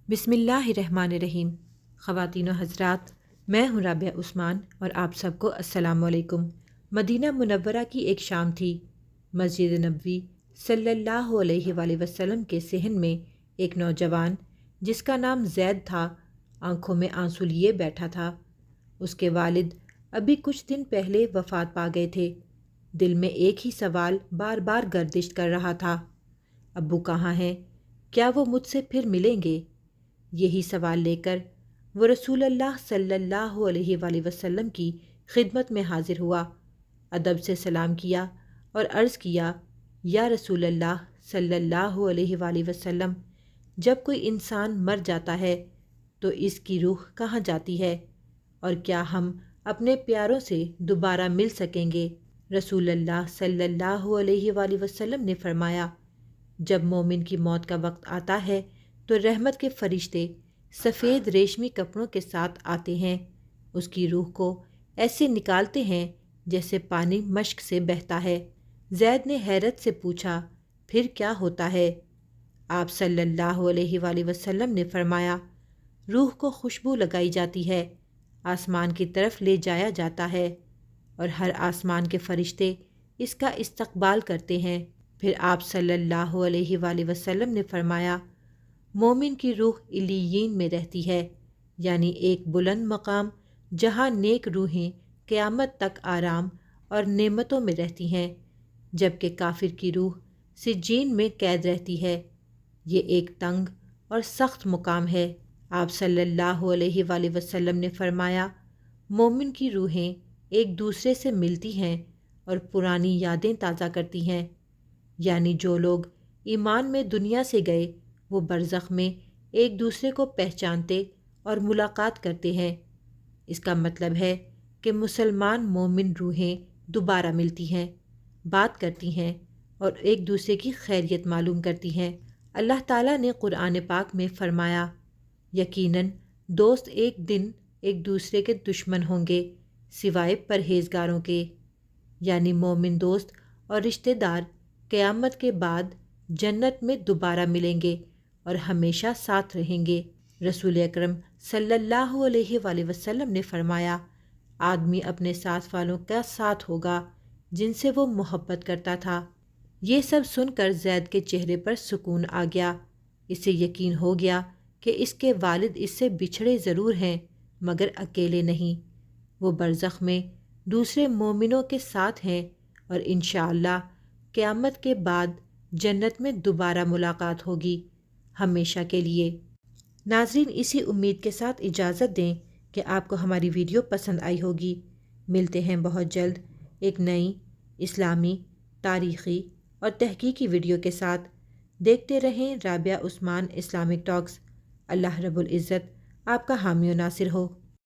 بسم اللہ الرحمن الرحیم۔ خواتین و حضرات، میں ہوں رابعہ عثمان اور آپ سب کو السلام علیکم۔ مدینہ منورہ کی ایک شام تھی۔ مسجد نبوی صلی اللہ علیہ وآلہ وسلم کے صحن میں ایک نوجوان جس کا نام زید تھا آنکھوں میں آنسو لیے بیٹھا تھا۔ اس کے والد ابھی کچھ دن پہلے وفات پا گئے تھے۔ دل میں ایک ہی سوال بار بار گردش کر رہا تھا، ابو کہاں ہیں؟ کیا وہ مجھ سے پھر ملیں گے؟ یہی سوال لے کر وہ رسول اللہ صلی اللہ علیہ وآلہ وسلم کی خدمت میں حاضر ہوا، ادب سے سلام کیا اور عرض کیا، یا رسول اللہ صلی اللہ علیہ وآلہ وسلم، جب کوئی انسان مر جاتا ہے تو اس کی روح کہاں جاتی ہے، اور کیا ہم اپنے پیاروں سے دوبارہ مل سکیں گے؟ رسول اللہ صلی اللہ علیہ وآلہ وسلم نے فرمایا، جب مومن کی موت کا وقت آتا ہے تو رحمت کے فرشتے سفید ریشمی کپڑوں کے ساتھ آتے ہیں، اس کی روح کو ایسے نکالتے ہیں جیسے پانی مشک سے بہتا ہے۔ زید نے حیرت سے پوچھا، پھر کیا ہوتا ہے؟ آپ صلی اللہ علیہ وآلہ وسلم نے فرمایا، روح کو خوشبو لگائی جاتی ہے، آسمان کی طرف لے جایا جاتا ہے اور ہر آسمان کے فرشتے اس کا استقبال کرتے ہیں۔ پھر آپ صلی اللہ علیہ وآلہ وسلم نے فرمایا، مومن کی روح علیین میں رہتی ہے، یعنی ایک بلند مقام جہاں نیک روحیں قیامت تک آرام اور نعمتوں میں رہتی ہیں، جبکہ کافر کی روح سجین میں قید رہتی ہے۔ یہ ایک تنگ اور سخت مقام ہے۔ آپ صلی اللہ علیہ وآلہ وسلم نے فرمایا، مومن کی روحیں ایک دوسرے سے ملتی ہیں اور پرانی یادیں تازہ کرتی ہیں، یعنی جو لوگ ایمان میں دنیا سے گئے وہ برزخ میں ایک دوسرے کو پہچانتے اور ملاقات کرتے ہیں۔ اس کا مطلب ہے کہ مسلمان مومن روحیں دوبارہ ملتی ہیں، بات کرتی ہیں اور ایک دوسرے کی خیریت معلوم کرتی ہیں۔ اللہ تعالیٰ نے قرآن پاک میں فرمایا، یقیناً دوست ایک دن ایک دوسرے کے دشمن ہوں گے سوائے پرہیزگاروں کے، یعنی مومن دوست اور رشتہ دار قیامت کے بعد جنت میں دوبارہ ملیں گے اور ہمیشہ ساتھ رہیں گے۔ رسول اکرم صلی اللہ علیہ وآلہ وسلم نے فرمایا، آدمی اپنے ساتھ والوں کا ساتھ ہوگا جن سے وہ محبت کرتا تھا۔ یہ سب سن کر زید کے چہرے پر سکون آ گیا۔ اسے یقین ہو گیا کہ اس کے والد اس سے بچھڑے ضرور ہیں مگر اکیلے نہیں، وہ برزخ میں دوسرے مومنوں کے ساتھ ہیں اور انشاءاللہ قیامت کے بعد جنت میں دوبارہ ملاقات ہوگی ہمیشہ کے لیے۔ ناظرین، اسی امید کے ساتھ اجازت دیں کہ آپ کو ہماری ویڈیو پسند آئی ہوگی۔ ملتے ہیں بہت جلد ایک نئی اسلامی، تاریخی اور تحقیقی ویڈیو کے ساتھ۔ دیکھتے رہیں رابعہ عثمان اسلامک ٹاکس۔ اللہ رب العزت آپ کا حامی و ناصر ہو۔